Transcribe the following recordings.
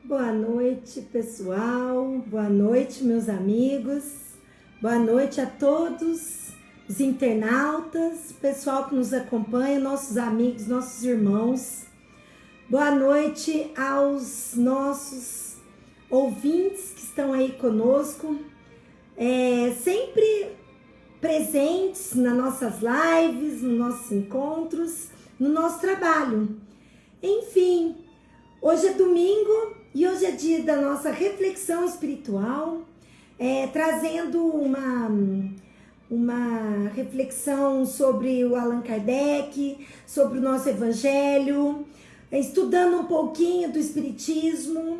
Boa noite, pessoal. Boa noite, meus amigos. Boa noite a todos os internautas, pessoal que nos acompanha, nossos amigos, nossos irmãos. Boa noite aos nossos ouvintes que estão aí conosco, sempre presentes nas nossas lives, nos nossos encontros, no nosso trabalho. Enfim, hoje é domingo e hoje é dia da nossa reflexão espiritual, trazendo uma reflexão sobre o Allan Kardec, sobre o nosso evangelho, estudando um pouquinho do espiritismo,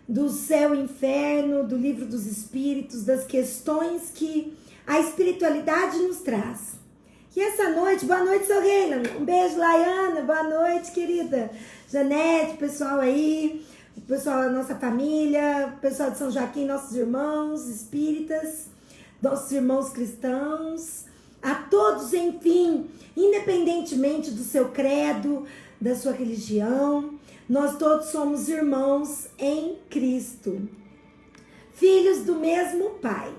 do céu e inferno, do livro dos espíritos, das questões que a espiritualidade nos traz. E essa noite, boa noite, Sorreila, um beijo, Laiana, boa noite, querida Janete, pessoal aí, o pessoal da nossa família, o pessoal de São Joaquim, nossos irmãos espíritas, nossos irmãos cristãos, a todos, enfim, independentemente do seu credo, da sua religião, nós todos somos irmãos em Cristo, filhos do mesmo Pai.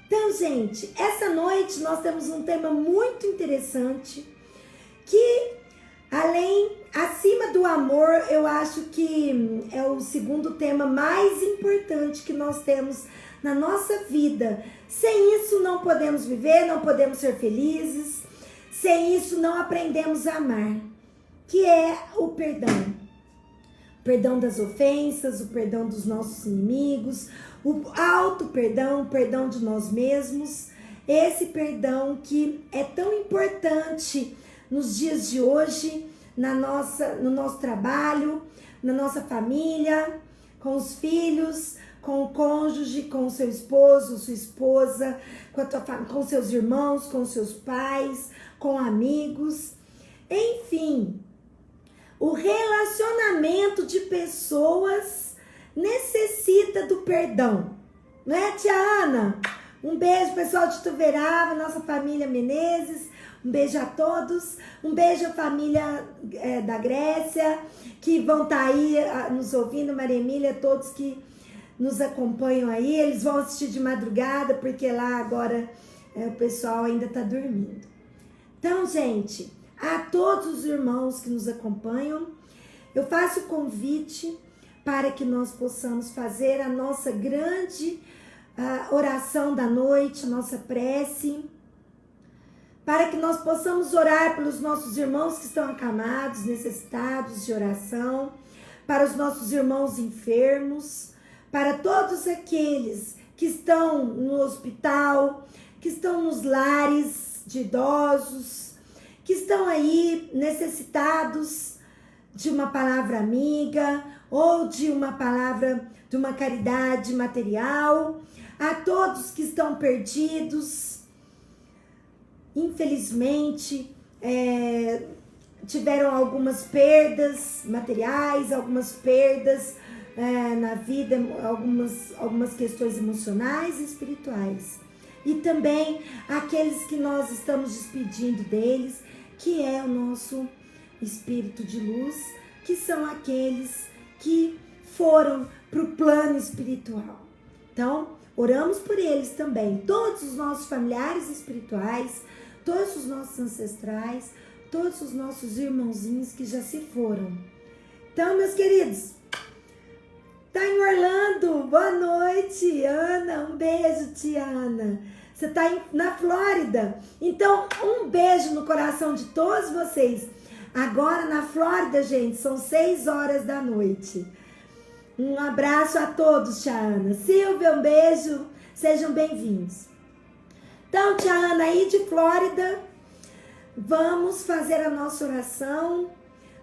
Então, gente, essa noite nós temos um tema muito interessante que, acima do amor, eu acho que é o segundo tema mais importante que nós temos na nossa vida. Sem isso não podemos viver, não podemos ser felizes, sem isso não aprendemos a amar, que é o perdão. O perdão das ofensas, o perdão dos nossos inimigos, o auto-perdão, o perdão de nós mesmos, esse perdão que é tão importante nos dias de hoje, no nosso trabalho, na nossa família, com os filhos, com o cônjuge, com o seu esposo, sua esposa, com seus irmãos, com seus pais, com amigos, enfim, o relacionamento de pessoas necessita do perdão, não é, tia Ana? Um beijo, pessoal de Tuverava, nossa família Menezes, um beijo a todos, um beijo à família da Grécia, que vão estar aí nos ouvindo, Maria Emília, todos que nos acompanham aí, eles vão assistir de madrugada, porque lá agora o pessoal ainda está dormindo. Então, gente, a todos os irmãos que nos acompanham, eu faço o convite para que nós possamos fazer a nossa grande oração da noite, nossa prece, para que nós possamos orar pelos nossos irmãos que estão acamados, necessitados de oração, para os nossos irmãos enfermos, para todos aqueles que estão no hospital, que estão nos lares de idosos, que estão aí necessitados de uma palavra amiga ou de uma palavra, de uma caridade material, a todos que estão perdidos, infelizmente, tiveram algumas perdas materiais, algumas perdas na vida, algumas questões emocionais e espirituais. E também aqueles que nós estamos despedindo deles, que é o nosso espírito de luz, que são aqueles que foram para o plano espiritual. Então, oramos por eles também, todos os nossos familiares espirituais, todos os nossos ancestrais, todos os nossos irmãozinhos que já se foram. Então, meus queridos, tá em Orlando, boa noite, Ana, um beijo, tia Ana. Você tá na Flórida, então um beijo no coração de todos vocês. Agora na Flórida, gente, são 6 horas da noite. Um abraço a todos, tia Ana. Silvia, um beijo, sejam bem-vindos. Então, tia Ana, aí de Flórida, vamos fazer a nossa oração,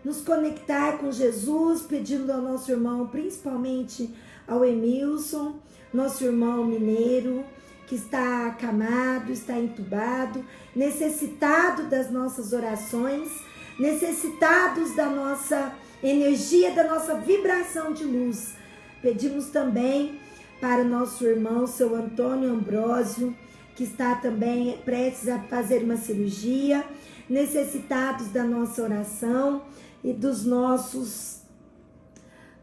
nos conectar com Jesus, pedindo ao nosso irmão, principalmente ao Emilson, nosso irmão mineiro, que está acamado, está entubado, necessitado das nossas orações, necessitados da nossa energia, da nossa vibração de luz. Pedimos também para o nosso irmão, seu Antônio Ambrósio, que está também prestes a fazer uma cirurgia, necessitados da nossa oração e dos nossos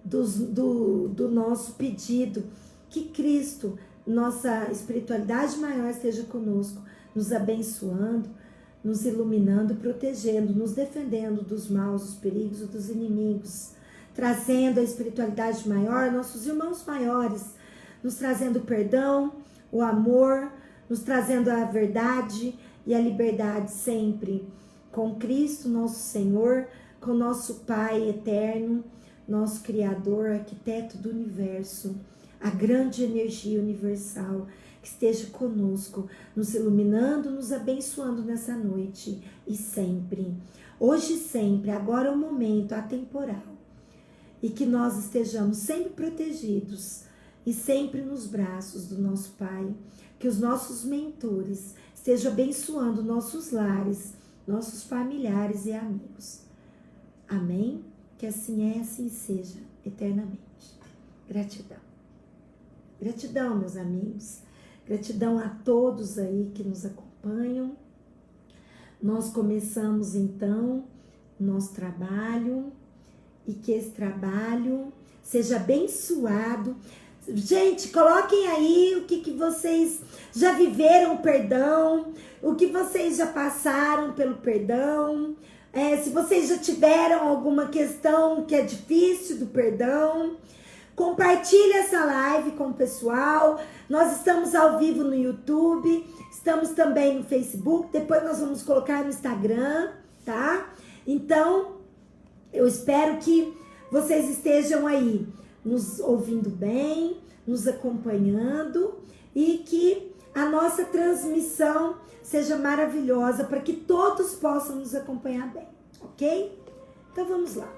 do nosso pedido. Que Cristo, nossa espiritualidade maior, esteja conosco, nos abençoando, nos iluminando, protegendo, nos defendendo dos maus, dos perigos e dos inimigos, trazendo a espiritualidade maior, nossos irmãos maiores, nos trazendo o perdão, o amor, nos trazendo a verdade e a liberdade sempre, com Cristo, nosso Senhor, com nosso Pai eterno, nosso Criador, arquiteto do universo, a grande energia universal, que esteja conosco, nos iluminando, nos abençoando nessa noite e sempre. Hoje e sempre, agora é o momento atemporal. E que nós estejamos sempre protegidos e sempre nos braços do nosso Pai. Que os nossos mentores estejam abençoando nossos lares, nossos familiares e amigos. Amém? Que assim é, assim seja, eternamente. Gratidão. Gratidão, meus amigos. Gratidão a todos aí que nos acompanham. Nós começamos então o nosso trabalho e que esse trabalho seja abençoado. Gente, coloquem aí o que vocês já viveram o perdão, o que vocês já passaram pelo perdão, se vocês já tiveram alguma questão que é difícil do perdão. Compartilhe essa live com o pessoal. Nós estamos ao vivo no YouTube, estamos também no Facebook, depois nós vamos colocar no Instagram, tá? Então, eu espero que vocês estejam aí nos ouvindo bem, nos acompanhando e que a nossa transmissão seja maravilhosa para que todos possam nos acompanhar bem, ok? Então vamos lá.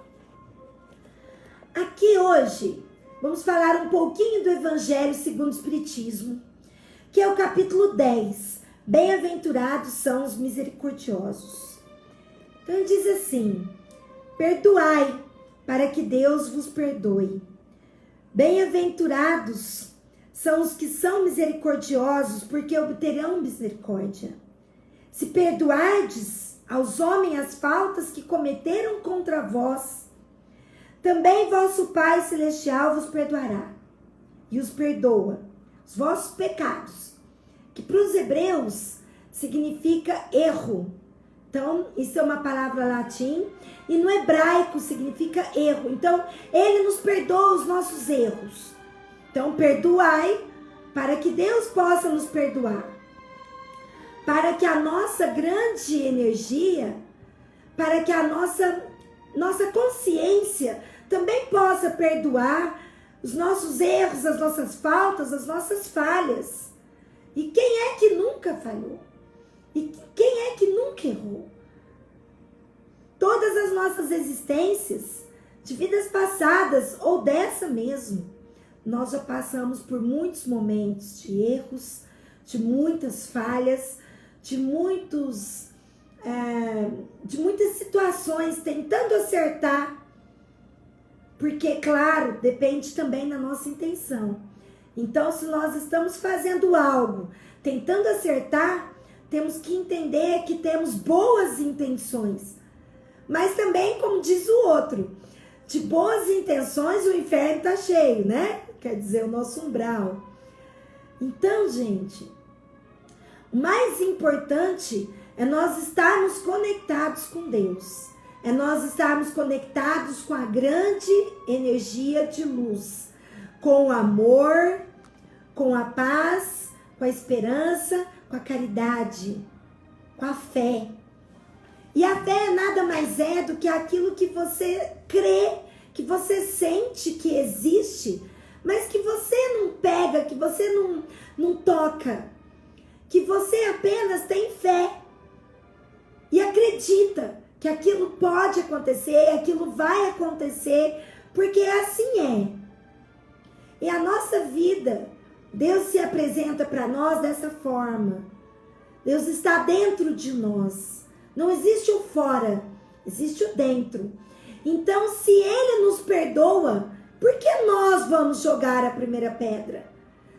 Aqui hoje vamos falar um pouquinho do Evangelho segundo o Espiritismo, que é o capítulo 10. Bem-aventurados são os misericordiosos. Então ele diz assim: perdoai, para que Deus vos perdoe. Bem-aventurados são os que são misericordiosos, porque obterão misericórdia. Se perdoardes aos homens as faltas que cometeram contra vós, também vosso Pai Celestial vos perdoará e os perdoa os vossos pecados, que para os hebreus significa erro. Então, isso é uma palavra latim e no hebraico significa erro. Então, ele nos perdoa os nossos erros. Então, perdoai para que Deus possa nos perdoar. Para que a nossa grande energia, para que a nossa consciência também possa perdoar os nossos erros, as nossas faltas, as nossas falhas. E quem é que nunca falhou? E quem é que nunca errou? Todas as nossas existências, de vidas passadas ou dessa mesmo, nós já passamos por muitos momentos de erros, de muitas falhas, de muitas situações tentando acertar, porque, claro, depende também da nossa intenção. Então, se nós estamos fazendo algo, tentando acertar, temos que entender que temos boas intenções. Mas também, como diz o outro, de boas intenções o inferno está cheio, né? Quer dizer, o nosso umbral. Então, gente, o mais importante é nós estarmos conectados com Deus. É nós estarmos conectados com a grande energia de luz. Com o amor, com a paz, com a esperança, com a caridade, com a fé. E a fé nada mais é do que aquilo que você crê, que você sente que existe, mas que você não pega, que você não toca, que você apenas tem fé e acredita que aquilo pode acontecer, aquilo vai acontecer, porque assim é. E a nossa vida, Deus se apresenta para nós dessa forma. Deus está dentro de nós. Não existe o fora, existe o dentro. Então, se Ele nos perdoa, por que nós vamos jogar a primeira pedra?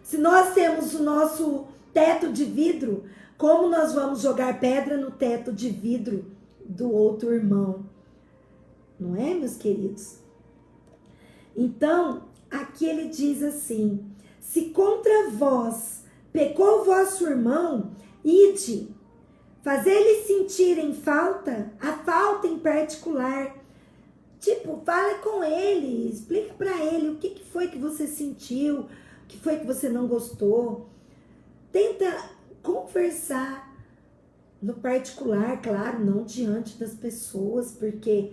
Se nós temos o nosso teto de vidro, como nós vamos jogar pedra no teto de vidro do outro irmão? Não é, meus queridos? Então, aqui ele diz assim: se contra vós pecou vosso irmão, ide, fazer-lhe sentirem falta, a falta em particular. Tipo, fala com ele, explica para ele o que foi que você sentiu, o que foi que você não gostou. Tenta conversar no particular, claro, não diante das pessoas, porque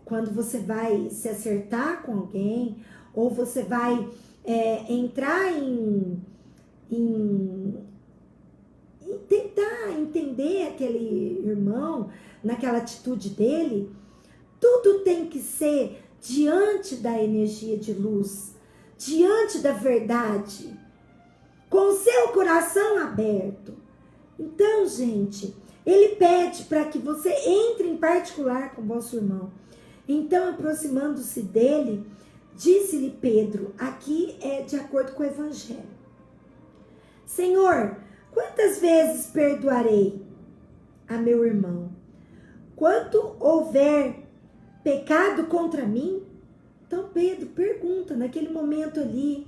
quando você vai se acertar com alguém, ou você vai entrar em tentar entender aquele irmão, naquela atitude dele, tudo tem que ser diante da energia de luz, diante da verdade, com o seu coração aberto. Então, gente, ele pede para que você entre em particular com o vosso irmão. Então, aproximando-se dele, disse-lhe Pedro, aqui é de acordo com o Evangelho: Senhor, quantas vezes perdoarei a meu irmão, quanto houver pecado contra mim? Então Pedro pergunta, naquele momento ali,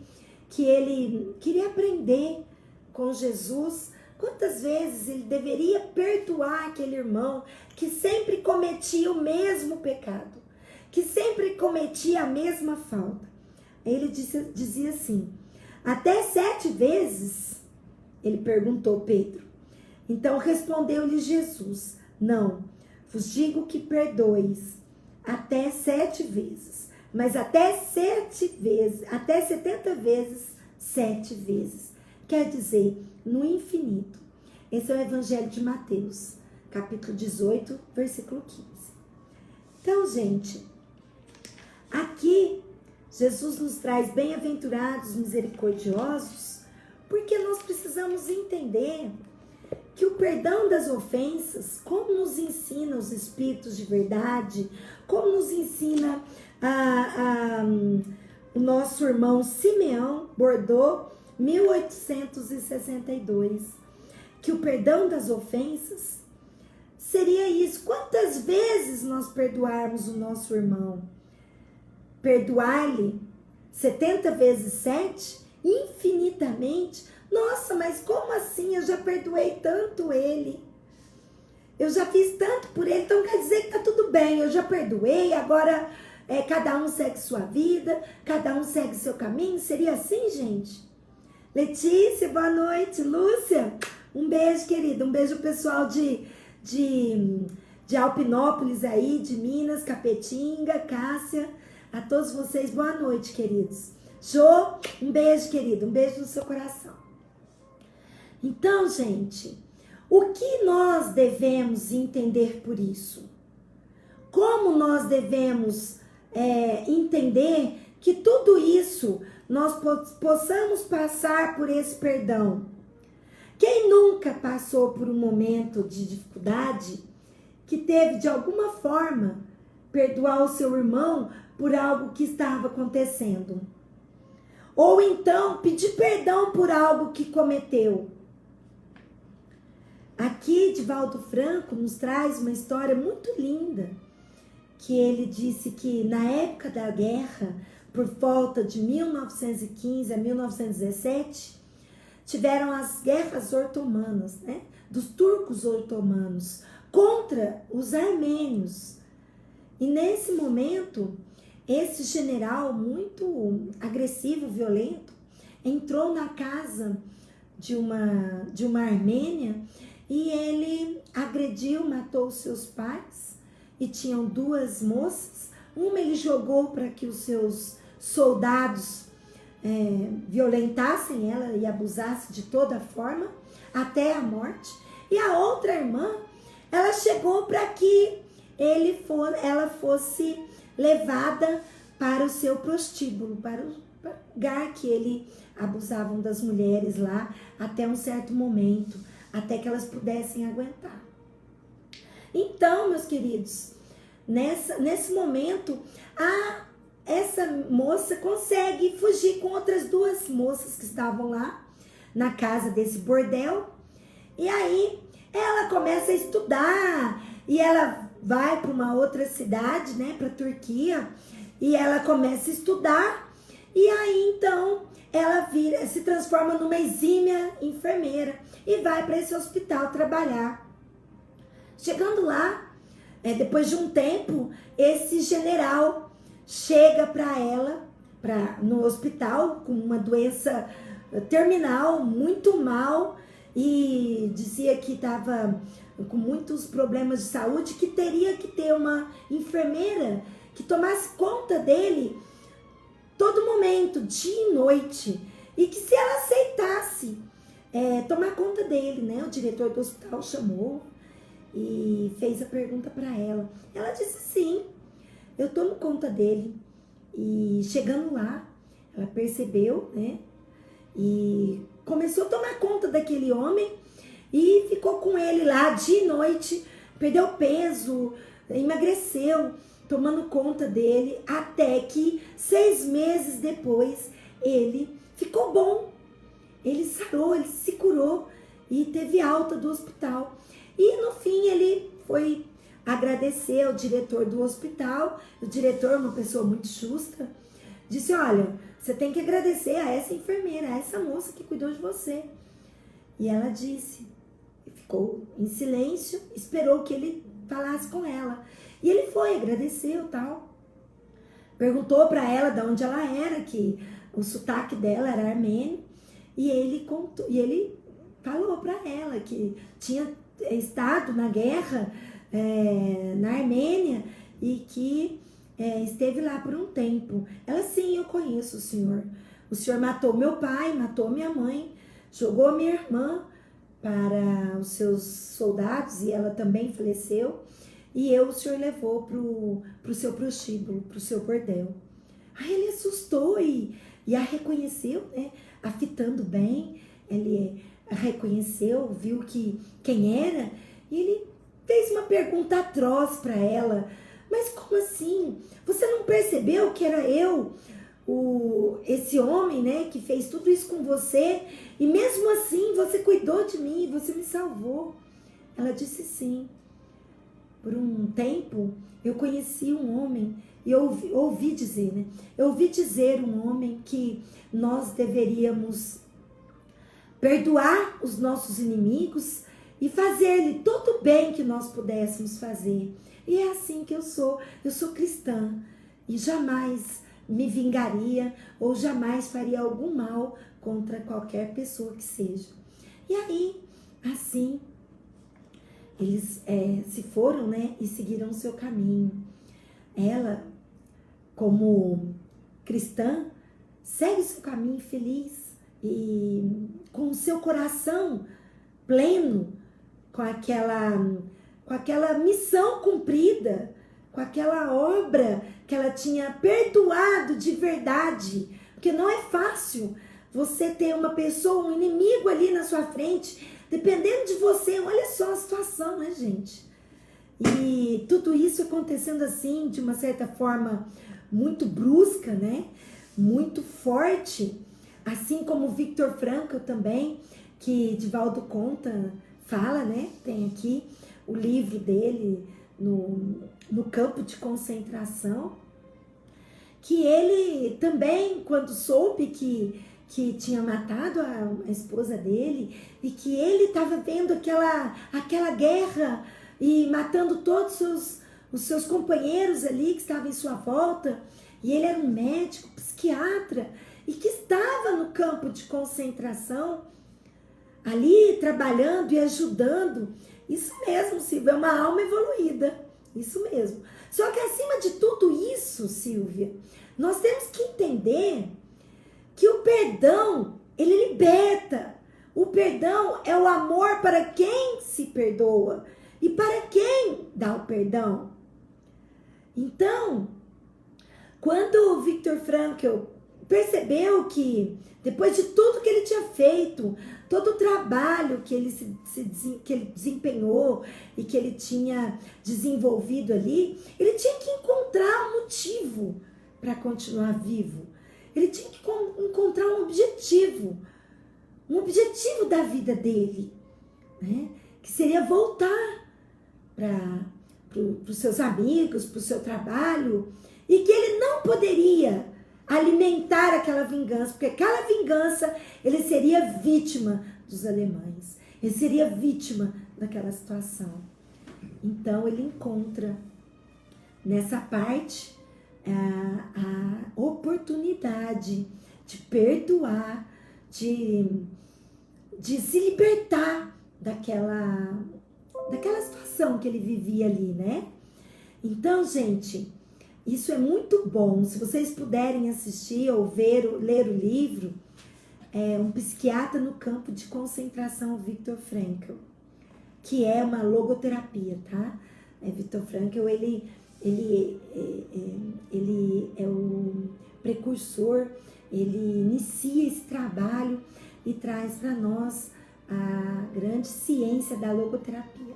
que ele queria aprender com Jesus, quantas vezes ele deveria perdoar aquele irmão que sempre cometia o mesmo pecado, que sempre cometia a mesma falta. Ele dizia assim: até 7 vezes? Ele perguntou Pedro. Então respondeu-lhe Jesus: não, vos digo que perdoeis até 7 vezes, mas até 7 vezes, até 70 vezes, 7 vezes. Quer dizer, no infinito. Esse é o Evangelho de Mateus, capítulo 18, versículo 15. Então, gente, aqui Jesus nos traz bem-aventurados, misericordiosos, porque nós precisamos entender que o perdão das ofensas, como nos ensina os Espíritos de verdade, como nos ensina o nosso irmão Simeão Bordeaux, 1862, que o perdão das ofensas seria isso. Quantas vezes nós perdoarmos o nosso irmão? Perdoar-lhe 70 vezes 7? Infinitamente? Nossa, mas como assim? Eu já perdoei tanto ele. Eu já fiz tanto por ele, então quer dizer que tá tudo bem. Eu já perdoei, agora cada um segue sua vida, cada um segue seu caminho. Seria assim, gente? Letícia, boa noite. Lúcia, um beijo, querida. Um beijo pessoal de Alpinópolis aí, de Minas, Capetinga, Cássia. A todos vocês, boa noite, queridos. Jô, um beijo, querido. Um beijo no seu coração. Então, gente, o que nós devemos entender por isso? Como nós devemos entender que tudo isso nós possamos passar por esse perdão? Quem nunca passou por um momento de dificuldade que teve de alguma forma perdoar o seu irmão por algo que estava acontecendo? Ou então pedir perdão por algo que cometeu? Aqui, Divaldo Franco nos traz uma história muito linda, que ele disse que na época da guerra, por volta de 1915 a 1917, tiveram as guerras otomanas, né? Dos turcos otomanos, contra os armênios. E nesse momento, esse general muito agressivo, violento, entrou na casa de uma armênia e ele agrediu, matou os seus pais, e tinham 2 moças. Uma ele jogou para que os seus soldados violentassem ela e abusassem de toda forma, até a morte. E a outra irmã, ela chegou para que ela fosse levada para o seu prostíbulo, para o lugar que ele abusavam das mulheres lá, até um certo momento, até que elas pudessem aguentar. Então, meus queridos, nesse momento, essa moça consegue fugir com outras 2 moças que estavam lá na casa desse bordel. E aí ela começa a estudar e ela vai para uma outra cidade, né, para a Turquia, e ela começa a estudar, e aí então ela se transforma numa exímia enfermeira e vai para esse hospital trabalhar. Chegando lá, depois de um tempo, esse general chega para ela, no hospital, com uma doença terminal, muito mal, e dizia que estava com muitos problemas de saúde, que teria que ter uma enfermeira que tomasse conta dele todo momento, dia e noite, e que se ela aceitasse tomar conta dele, né? O diretor do hospital chamou e fez a pergunta para ela. Ela disse sim, eu tomo conta dele. E chegando lá, ela percebeu, né? E começou a tomar conta daquele homem e ficou com ele lá dia e noite, perdeu peso, emagreceu, tomando conta dele, até que 6 meses depois ele ficou bom. Ele sarou, ele se curou e teve alta do hospital. E no fim ele foi agradecer ao diretor do hospital. O diretor, uma pessoa muito justa, disse: olha, você tem que agradecer a essa enfermeira, a essa moça que cuidou de você. E ela disse, ficou em silêncio, esperou que ele falasse com ela. E ele foi, agradeceu, tal. Perguntou para ela de onde ela era, que o sotaque dela era armênio, e ele contou, e ele falou para ela que tinha estado na guerra na Armênia e que esteve lá por um tempo. Ela: sim, eu conheço o senhor. O senhor matou meu pai, matou minha mãe, jogou minha irmã para os seus soldados e ela também faleceu. E o senhor levou pro seu prostíbulo, pro seu bordel. Aí ele assustou e a reconheceu, né? A fitando bem, ele reconheceu, viu quem era, e ele fez uma pergunta atroz para ela. Mas como assim? Você não percebeu que era eu, esse homem, né, que fez tudo isso com você, e mesmo assim você cuidou de mim, você me salvou? Ela disse sim. Por um tempo eu conheci um homem e ouvi dizer, né? Eu ouvi dizer um homem que nós deveríamos perdoar os nossos inimigos e fazer-lhe todo o bem que nós pudéssemos fazer. E é assim que eu sou cristã e jamais me vingaria ou jamais faria algum mal contra qualquer pessoa que seja. E aí, assim, eles se foram, né, e seguiram o seu caminho. Ela, como cristã, segue o seu caminho feliz e com o seu coração pleno, com aquela missão cumprida, com aquela obra que ela tinha perdoado de verdade. Porque não é fácil você ter uma pessoa, um inimigo ali na sua frente, dependendo de você. Olha só a situação, né, gente? E tudo isso acontecendo assim, de uma certa forma muito brusca, né? Muito forte. Assim como o Viktor Frankl também, que Divaldo Conta fala, né? Tem aqui o livro dele no campo de concentração, que ele também, quando soube que tinha matado a esposa dele e que ele estava vendo aquela guerra e matando todos os seus companheiros ali que estavam em sua volta, e ele era um médico, psiquiatra, e que estava no campo de concentração, ali trabalhando e ajudando. Isso mesmo, Silvia, é uma alma evoluída, isso mesmo. Só que acima de tudo isso, Silvia, nós temos que entender que o perdão, ele liberta. O perdão é o amor para quem se perdoa e para quem dá o perdão. Então, quando o Viktor Frankl percebeu que, depois de tudo que ele tinha feito, todo o trabalho que ele desempenhou e que ele tinha desenvolvido ali, ele tinha que encontrar um motivo para continuar vivo. Ele tinha que encontrar um objetivo da vida dele, né? Que seria voltar para os seus amigos, para o seu trabalho e que ele não poderia alimentar aquela vingança, porque aquela vingança ele seria vítima dos alemães, ele seria vítima daquela situação. Então ele encontra nessa parte a oportunidade de perdoar, de se libertar daquela situação que ele vivia ali, né? Então, gente, isso é muito bom. Se vocês puderem assistir ou ler o livro, Um Psiquiatra no Campo de Concentração, Viktor Frankl, que é uma logoterapia, tá? Viktor Frankl, ele é o precursor, ele inicia esse trabalho e traz para nós a grande ciência da logoterapia.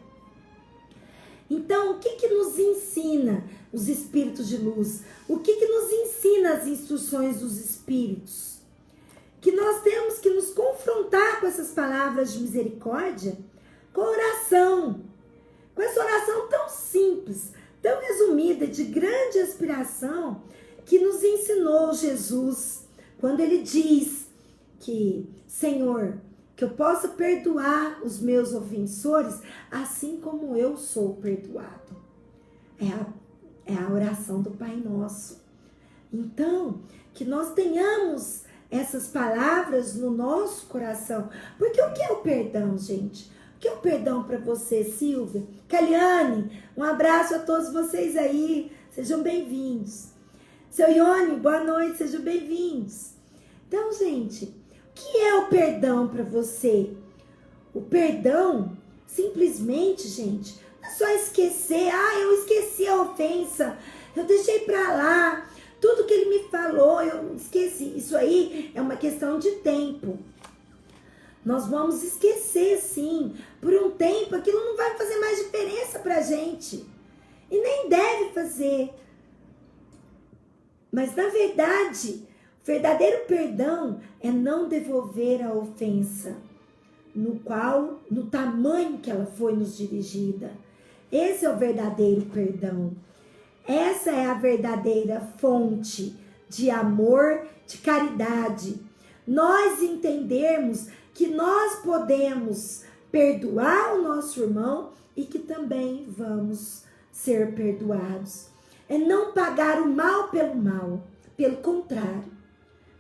Então, o que nos ensina os espíritos de luz? O que nos ensina as instruções dos espíritos? Que nós temos que nos confrontar com essas palavras de misericórdia com oração. Com essa oração tão simples, tão resumida, de grande aspiração, que nos ensinou Jesus, quando ele diz que, Senhor, que eu possa perdoar os meus ofensores, assim como eu sou perdoado. É a oração do Pai Nosso. Então, que nós tenhamos essas palavras no nosso coração. Porque o que é o perdão, gente? O que é o perdão para você, Silvia? Caliane, um abraço a todos vocês aí. Sejam bem-vindos. Seu Ione, boa noite, sejam bem-vindos. Então, gente, o que é o perdão para você? O perdão, simplesmente, gente, não é só esquecer. Eu esqueci a ofensa, eu deixei para lá, tudo que ele me falou, eu esqueci. Isso aí é uma questão de tempo. Nós vamos esquecer, sim. Por um tempo, aquilo não vai fazer mais diferença pra gente. E nem deve fazer. Mas, na verdade, o verdadeiro perdão é não devolver a ofensa no tamanho que ela foi nos dirigida. Esse é o verdadeiro perdão. Essa é a verdadeira fonte de amor, de caridade. Nós entendermos que nós podemos perdoar o nosso irmão e que também vamos ser perdoados. É não pagar o mal pelo mal, pelo contrário,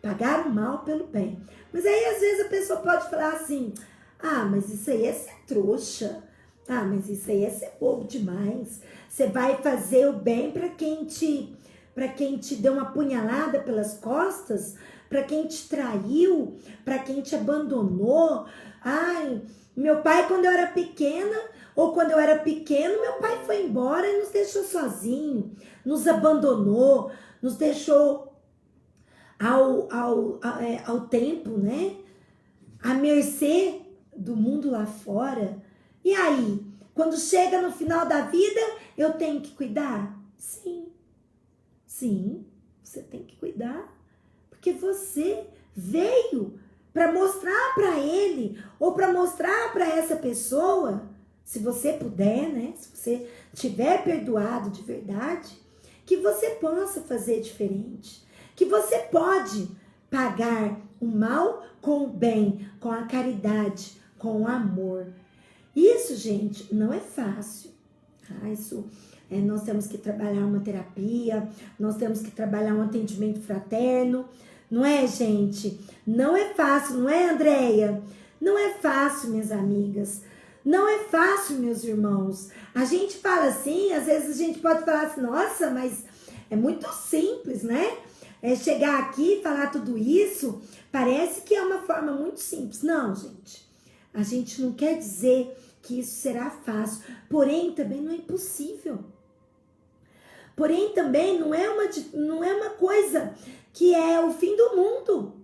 pagar o mal pelo bem. Mas aí às vezes a pessoa pode falar assim, mas isso aí é ser trouxa, mas isso aí é ser bobo demais. Você vai fazer o bem para quem te deu uma punhalada pelas costas, para quem te traiu, para quem te abandonou. Meu pai, quando eu era pequena, ou quando eu era pequeno, meu pai foi embora e nos deixou sozinho, nos abandonou, nos deixou ao tempo, né? À mercê do mundo lá fora. E aí, quando chega no final da vida, eu tenho que cuidar? Sim, você tem que cuidar. Porque você veio para mostrar para ele ou para mostrar para essa pessoa, se você puder, né? Se você tiver perdoado de verdade, que você possa fazer diferente. Que você pode pagar o mal com o bem, com a caridade, com o amor. Isso, gente, não é fácil. Nós temos que trabalhar uma terapia, nós temos que trabalhar um atendimento fraterno. Não é, gente? Não é fácil, não é, Andréia? Não é fácil, minhas amigas. Não é fácil, meus irmãos. A gente fala assim, às vezes a gente pode falar assim, nossa, mas é muito simples, né? Chegar aqui e falar tudo isso, parece que é uma forma muito simples. Não, gente. A gente não quer dizer que isso será fácil. Porém, também não é impossível. Porém, também não é uma coisa que é o fim do mundo.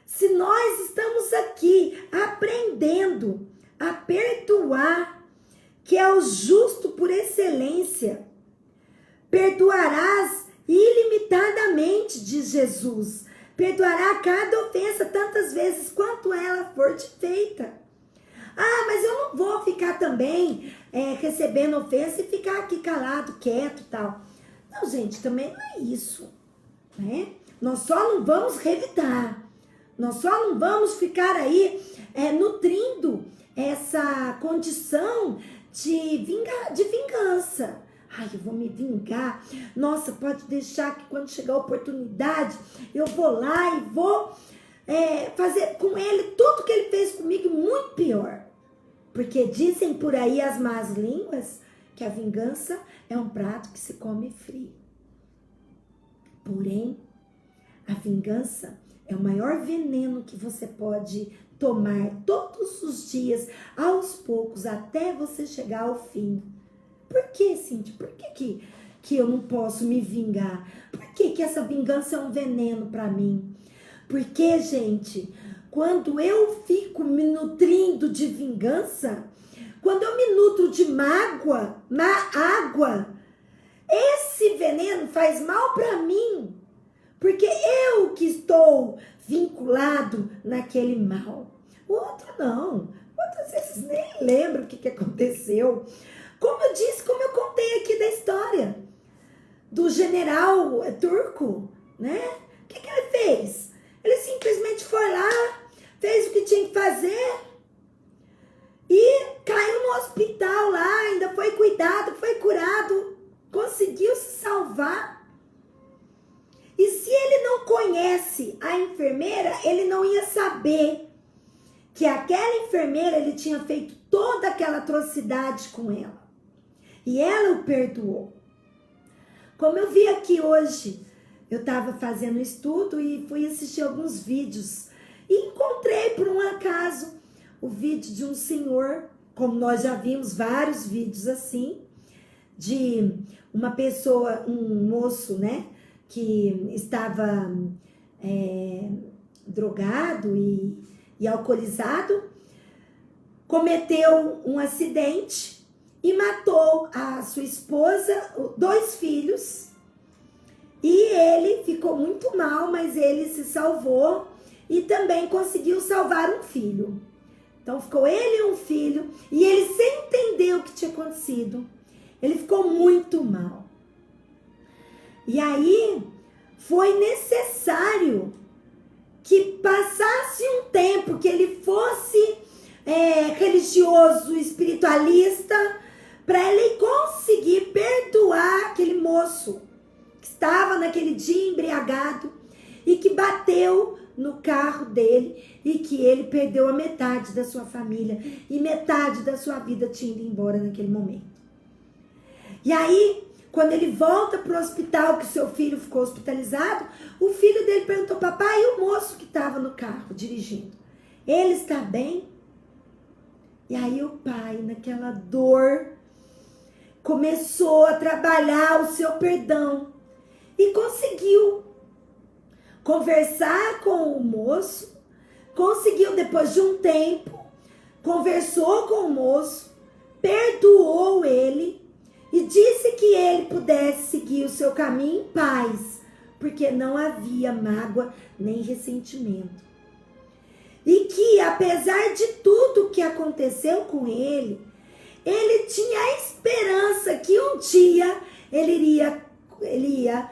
Se nós estamos aqui aprendendo a perdoar, que é o justo por excelência, perdoarás ilimitadamente, diz Jesus. Perdoará cada ofensa tantas vezes quanto ela for te feita. Mas eu não vou ficar também recebendo ofensa e ficar aqui calado, quieto e tal. Não, gente, também não é isso, né? Nós só não vamos revidar. Nós só não vamos ficar aí nutrindo essa condição de vingança. Ai, eu vou me vingar. Nossa, pode deixar que quando chegar a oportunidade, eu vou lá e vou fazer com ele tudo que ele fez comigo, muito pior. Porque dizem por aí as más línguas que a vingança é um prato que se come frio. Porém, a vingança é o maior veneno que você pode tomar todos os dias, aos poucos, até você chegar ao fim. Por que, Cíntia? Por que eu não posso me vingar? Por que essa vingança é um veneno para mim? Porque, gente, quando eu fico me nutrindo de vingança, quando eu me nutro de mágoa, água, esse veneno faz mal para mim. Porque eu que estou vinculado naquele mal. O outro não. Outras vezes nem lembro o que aconteceu. Como eu disse, como eu contei aqui da história do general turco, né? O que ele fez? Ele simplesmente foi lá, fez o que tinha que fazer e caiu no hospital lá, ainda foi cuidado, foi curado, conseguiu se salvar. E se ele não conhece a enfermeira, ele não ia saber que aquela enfermeira, ele tinha feito toda aquela atrocidade com ela. E ela o perdoou. Como eu vi aqui hoje, eu estava fazendo estudo e fui assistir alguns vídeos. E encontrei, por um acaso, o vídeo de um senhor, como nós já vimos vários vídeos assim, de uma pessoa, um moço, né? Que estava drogado e alcoolizado, cometeu um acidente e matou a sua esposa, 2 filhos, e ele ficou muito mal, mas ele se salvou e também conseguiu salvar um filho. Então ficou ele e um filho, e ele sem entender o que tinha acontecido, ele ficou muito mal. E aí, foi necessário que passasse um tempo, que ele fosse religioso, espiritualista, para ele conseguir perdoar aquele moço que estava naquele dia embriagado e que bateu no carro dele e que ele perdeu a metade da sua família e metade da sua vida tinha ido embora naquele momento. E aí, quando ele volta para o hospital, que seu filho ficou hospitalizado, o filho dele perguntou: papai, e o moço que estava no carro dirigindo? Ele está bem? E aí o pai, naquela dor, começou a trabalhar o seu perdão e conseguiu conversar com o moço, conseguiu, depois de um tempo, conversou com o moço, perdoou ele, e disse que ele pudesse seguir o seu caminho em paz, porque não havia mágoa nem ressentimento. E que, apesar de tudo que aconteceu com ele tinha a esperança que um dia ele ia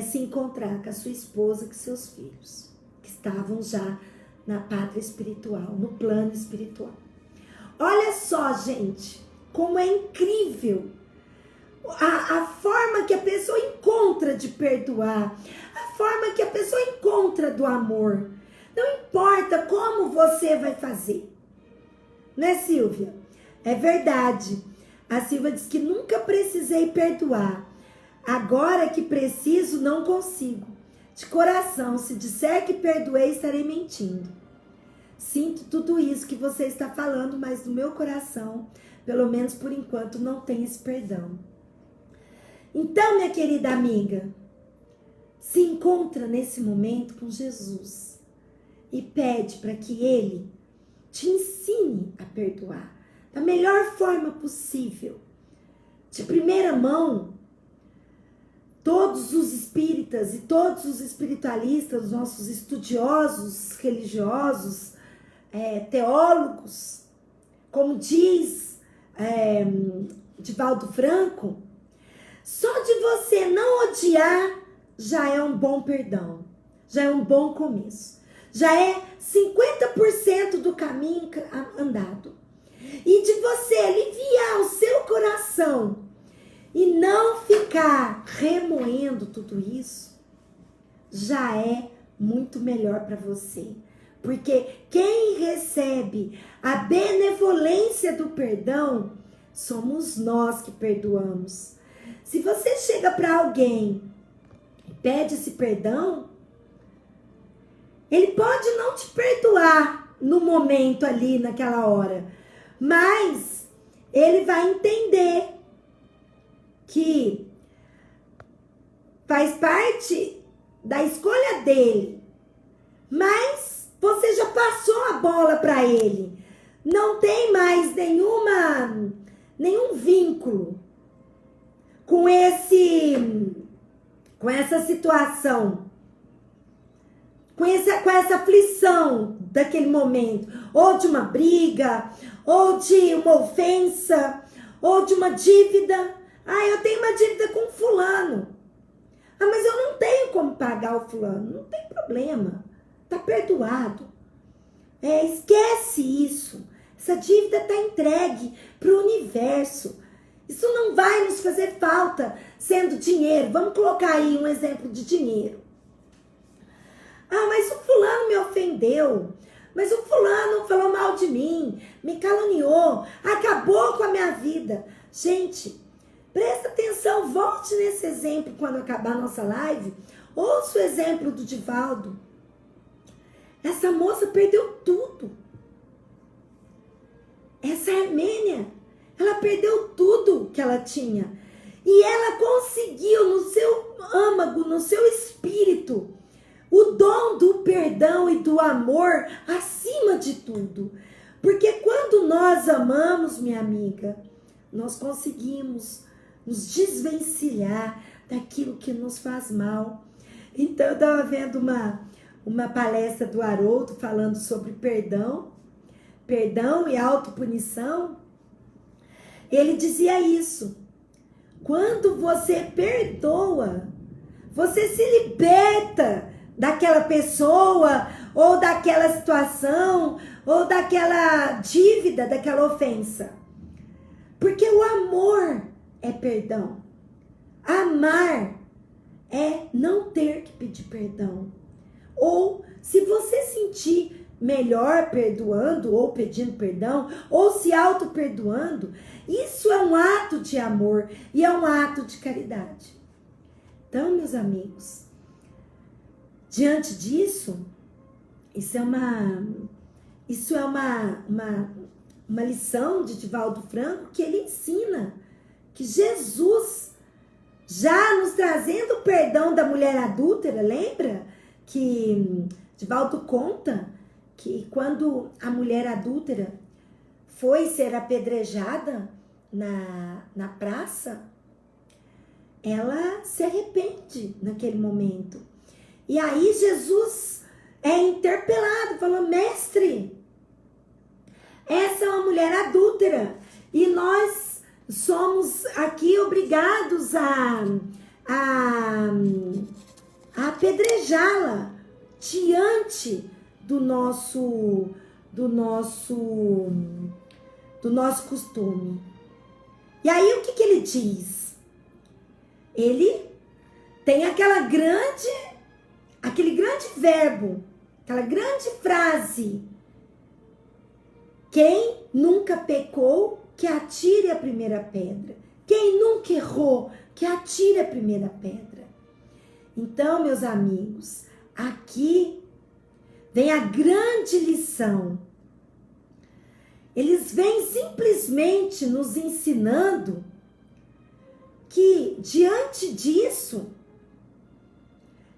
se encontrar com a sua esposa, com seus filhos, que estavam já na pátria espiritual, no plano espiritual. Olha só, gente, como é incrível a forma que a pessoa encontra de perdoar, a forma que a pessoa encontra do amor. Não importa como você vai fazer. Né, Silvia? É verdade. A Silvia diz que nunca precisei perdoar. Agora que preciso, não consigo. De coração, se disser que perdoei, estarei mentindo. Sinto tudo isso que você está falando, mas no meu coração, pelo menos por enquanto, não tem esse perdão. Então, minha querida amiga, se encontra nesse momento com Jesus e pede para que Ele te ensine a perdoar da melhor forma possível. De primeira mão, todos os espíritas e todos os espiritualistas, nossos estudiosos religiosos, teólogos, como diz Divaldo Franco, Só de você não odiar já é um bom perdão, já é um bom começo, já é 50% do caminho andado. E de você aliviar o seu coração e não ficar remoendo tudo isso, já é muito melhor para você. Porque quem recebe a benevolência do perdão somos nós que perdoamos. Se você chega para alguém e pede esse perdão, ele pode não te perdoar no momento ali, naquela hora, mas ele vai entender que faz parte da escolha dele, mas você já passou a bola para ele. Não tem mais nenhum vínculo com essa situação, com essa aflição daquele momento, ou de uma briga, ou de uma ofensa, ou de uma dívida. Eu tenho uma dívida com fulano. Mas eu não tenho como pagar o fulano. Não tem problema, tá perdoado. Esquece isso. Essa dívida tá entregue pro universo. Isso não vai nos fazer falta sendo dinheiro. Vamos colocar aí um exemplo de dinheiro. Mas o fulano me ofendeu. Mas o fulano falou mal de mim, me caluniou, acabou com a minha vida. Gente, presta atenção, volte nesse exemplo quando acabar a nossa live. Ouça o exemplo do Divaldo. Essa moça perdeu tudo. Essa armênia, ela perdeu tudo que ela tinha. E ela conseguiu no seu âmago, no seu espírito, o dom do perdão e do amor acima de tudo. Porque quando nós amamos, minha amiga, nós conseguimos nos desvencilhar daquilo que nos faz mal. Então, eu estava vendo uma palestra do Haroldo falando sobre perdão e autopunição. Ele dizia isso. Quando você perdoa, você se liberta daquela pessoa, ou daquela situação, ou daquela dívida, daquela ofensa. Porque o amor é perdão. Amar é não ter que pedir perdão. Ou se você sentir melhor perdoando ou pedindo perdão, ou se auto-perdoando, isso é um ato de amor e é um ato de caridade. Então, meus amigos, diante disso, isso é uma lição de Divaldo Franco que ele ensina que Jesus, já nos trazendo o perdão da mulher adúltera, lembra que Divaldo conta que quando a mulher adúltera foi ser apedrejada na praça, ela se arrepende naquele momento. E aí Jesus é interpelado, falou: mestre, essa é uma mulher adúltera e nós somos aqui obrigados a apedrejá-la diante do nosso costume. E aí o que ele diz? Ele tem aquele grande verbo, aquela grande frase: quem nunca pecou, que atire a primeira pedra. Quem nunca errou, que atire a primeira pedra. Então, meus amigos, aqui vem a grande lição. Eles vêm simplesmente nos ensinando que, diante disso,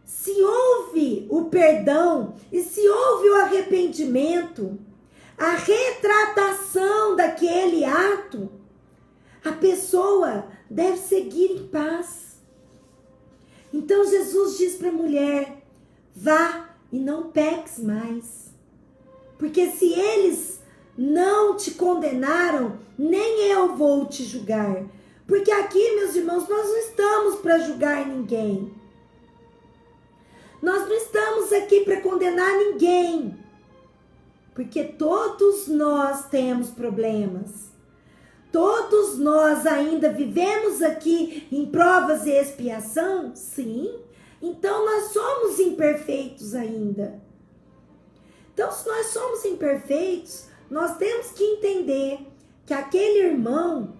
se houve o perdão e se houve o arrependimento, a retratação daquele ato, a pessoa deve seguir em paz. Então Jesus diz para a mulher: vá e não peques mais. Porque se eles não te condenaram, nem eu vou te julgar. Porque aqui, meus irmãos, nós não estamos para julgar ninguém. Nós não estamos aqui para condenar ninguém. Porque todos nós temos problemas. Todos nós ainda vivemos aqui em provas e expiação? Sim. Então nós somos imperfeitos ainda. Então, se nós somos imperfeitos, nós temos que entender que aquele irmão,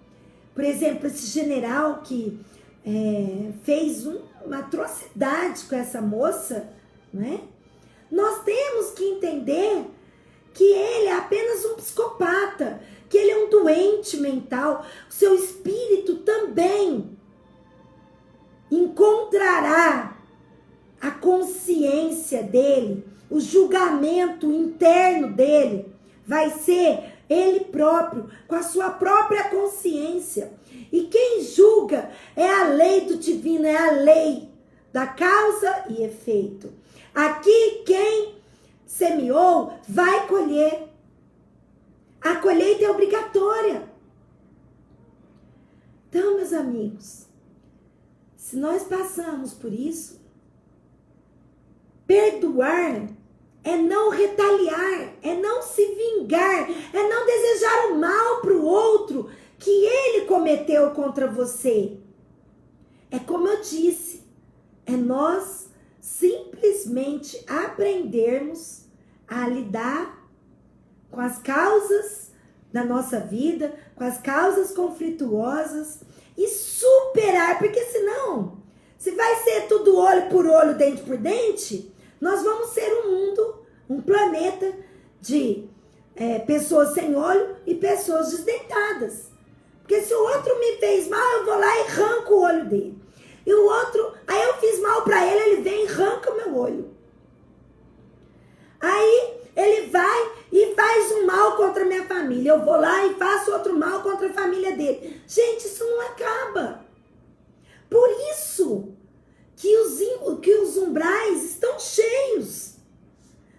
por exemplo, esse general que fez uma atrocidade com essa moça, né? Nós temos que entender que ele é apenas um psicopata, que ele é um doente mental. O seu espírito também encontrará a consciência dele, o julgamento interno dele vai ser ele próprio, com a sua própria consciência. E quem julga é a lei do divino, é a lei da causa e efeito. Aqui quem semeou vai colher. A colheita é obrigatória. Então, meus amigos, se nós passamos por isso, perdoar é não retaliar, é não se vingar, é não desejar o mal para o outro que ele cometeu contra você. É como eu disse, é nós simplesmente aprendermos a lidar com as causas da nossa vida, com as causas conflituosas e superar, porque senão, se vai ser tudo olho por olho, dente por dente, nós vamos ser um mundo, um planeta de pessoas sem olho e pessoas desdentadas. Porque se o outro me fez mal, eu vou lá e arranco o olho dele. E o outro, aí eu fiz mal pra ele, ele vem e arranca o meu olho. Aí ele vai e faz um mal contra a minha família. Eu vou lá e faço outro mal contra a família dele. Gente, isso não acaba. Por isso que os umbrais estão cheios.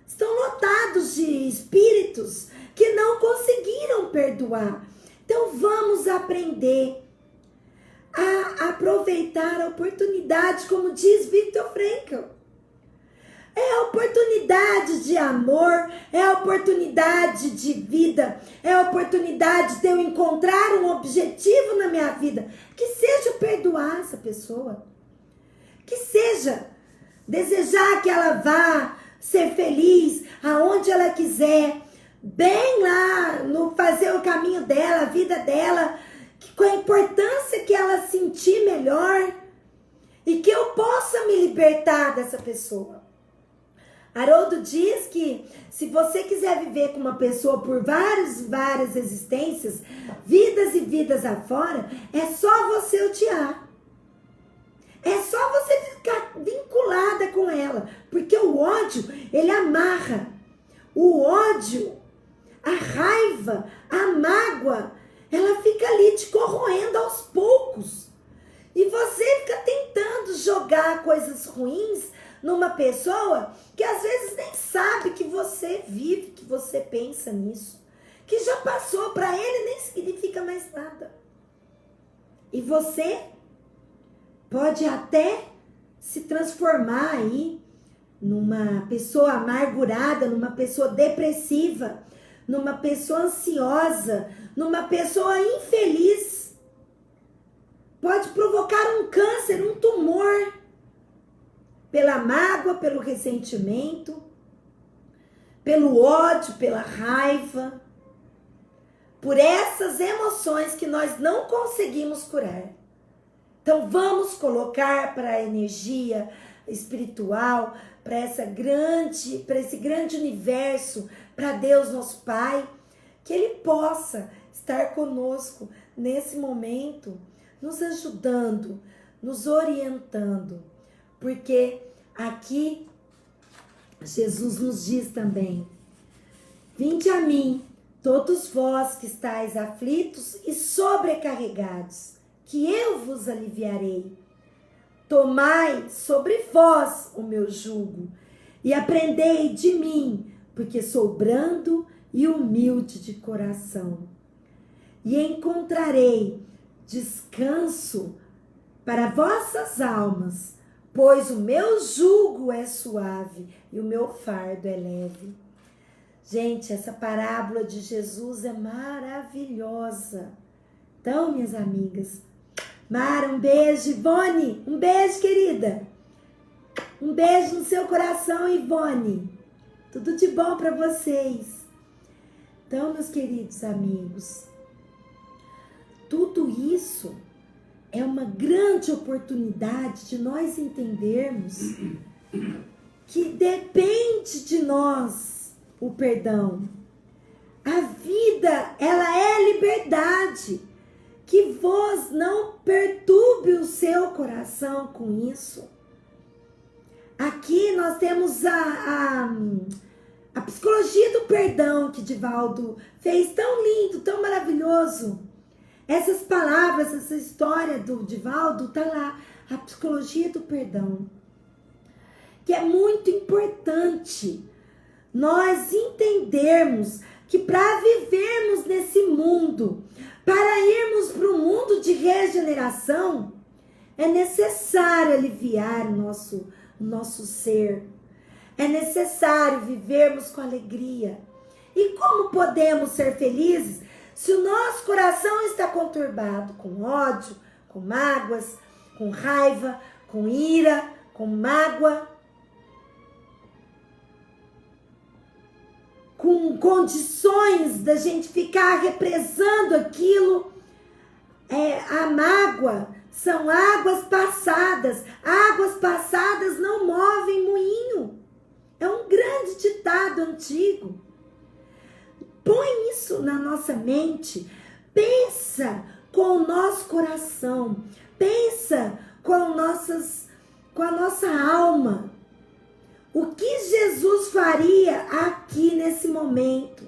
Estão lotados de espíritos que não conseguiram perdoar. Então vamos aprender a aproveitar a oportunidade, como diz Viktor Frankl. É a oportunidade de amor, é a oportunidade de vida, é a oportunidade de eu encontrar um objetivo na minha vida, que seja perdoar essa pessoa, que seja desejar que ela vá ser feliz aonde ela quiser, bem lá no fazer o caminho dela, a vida dela, com a importância que ela sentir melhor e que eu possa me libertar dessa pessoa. Haroldo diz que se você quiser viver com uma pessoa por várias existências, vidas e vidas afora, é só você odiar. É só você ficar vinculada com ela, porque o ódio, ele amarra. O ódio, a raiva, a mágoa, ela fica ali te corroendo aos poucos. E você fica tentando jogar coisas ruins numa pessoa que às vezes nem sabe que você vive, que você pensa nisso. Que já passou, para ele nem significa mais nada. E você pode até se transformar aí numa pessoa amargurada, numa pessoa depressiva, numa pessoa ansiosa, numa pessoa infeliz. Pode provocar um câncer, um tumor, pela mágoa, pelo ressentimento, pelo ódio, pela raiva, por essas emoções que nós não conseguimos curar. Então vamos colocar para a energia espiritual, para esse grande universo, para Deus nosso Pai, que Ele possa estar conosco nesse momento, nos ajudando, nos orientando, porque aqui Jesus nos diz também: vinde a mim, todos vós que estáis aflitos e sobrecarregados, que eu vos aliviarei. Tomai sobre vós o meu jugo e aprendei de mim, porque sou brando e humilde de coração. E encontrarei descanso para vossas almas, pois o meu jugo é suave e o meu fardo é leve. Gente, essa parábola de Jesus é maravilhosa. Então, minhas amigas, Mara, um beijo. Ivone, um beijo, querida. Um beijo no seu coração, Ivone. Tudo de bom para vocês. Então, meus queridos amigos, tudo isso é uma grande oportunidade de nós entendermos que depende de nós o perdão. A vida, ela é liberdade. Que vos não perturbe o seu coração com isso. Aqui nós temos a psicologia do perdão que Divaldo fez tão lindo, tão maravilhoso. Essas palavras, essa história do Divaldo, tá lá, a psicologia do perdão. Que é muito importante nós entendermos que para vivermos nesse mundo, para irmos para o mundo de regeneração, é necessário aliviar o nosso ser. É necessário vivermos com alegria. E como podemos ser felizes se o nosso coração está conturbado com ódio, com mágoas, com raiva, com ira, com mágoa, com condições da gente ficar represando aquilo? A mágoa são águas passadas. Águas passadas não movem moinho. É um grande ditado antigo. Põe isso na nossa mente. Pensa com o nosso coração. Pensa com a nossa alma. O que Jesus faria aqui nesse momento?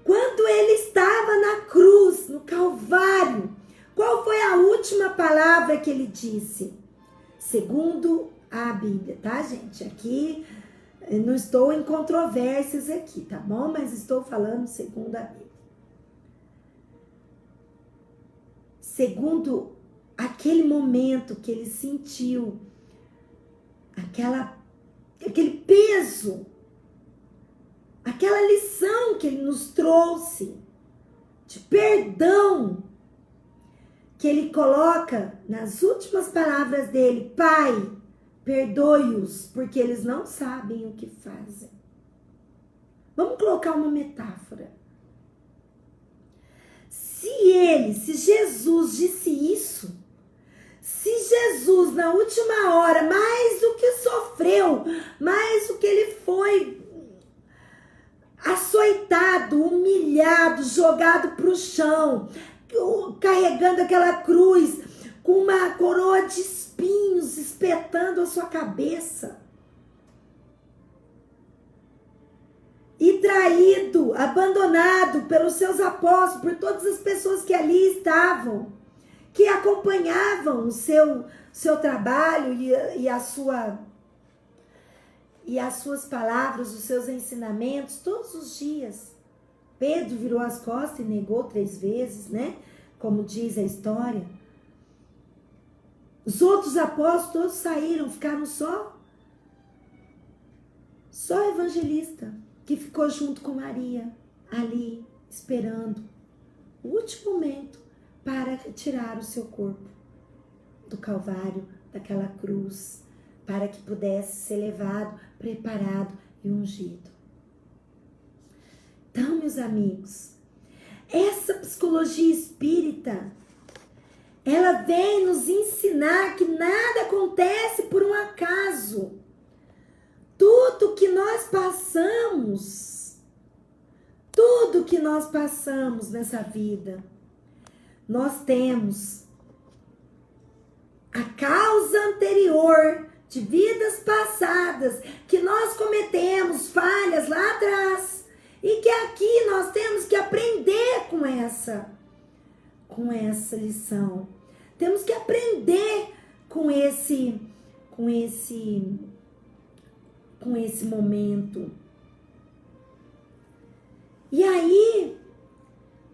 Quando ele estava na cruz, no Calvário, qual foi a última palavra que ele disse? Segundo a Bíblia, tá, gente? Aqui, eu não estou em controvérsias aqui, tá bom? Mas estou falando segundo a Bíblia. Segundo aquele momento que ele sentiu, aquele peso, aquela lição que ele nos trouxe de perdão, que ele coloca nas últimas palavras dele: Pai, perdoe-os, porque eles não sabem o que fazem. Vamos colocar uma metáfora. Se Jesus disse isso, se Jesus na última hora, mais do que sofreu, mais do que ele foi açoitado, humilhado, jogado para o chão, carregando aquela cruz com uma coroa de espinhos espetando a sua cabeça, e traído, abandonado pelos seus apóstolos, por todas as pessoas que ali estavam, que acompanhavam o seu trabalho e as suas palavras, os seus ensinamentos, todos os dias. Pedro virou as costas e negou 3 vezes, né? Como diz a história. Os outros apóstolos todos saíram, ficaram só o evangelista, que ficou junto com Maria, ali, esperando o último momento para retirar o seu corpo do Calvário, daquela cruz, para que pudesse ser levado, preparado e ungido. Então, meus amigos, essa psicologia espírita, ela vem nos ensinar que nada acontece por um acaso. Tudo que nós passamos nessa vida, nós temos a causa anterior de vidas passadas, que nós cometemos falhas lá atrás, e que aqui nós temos que aprender com essa lição. Temos que aprender com esse momento. E aí,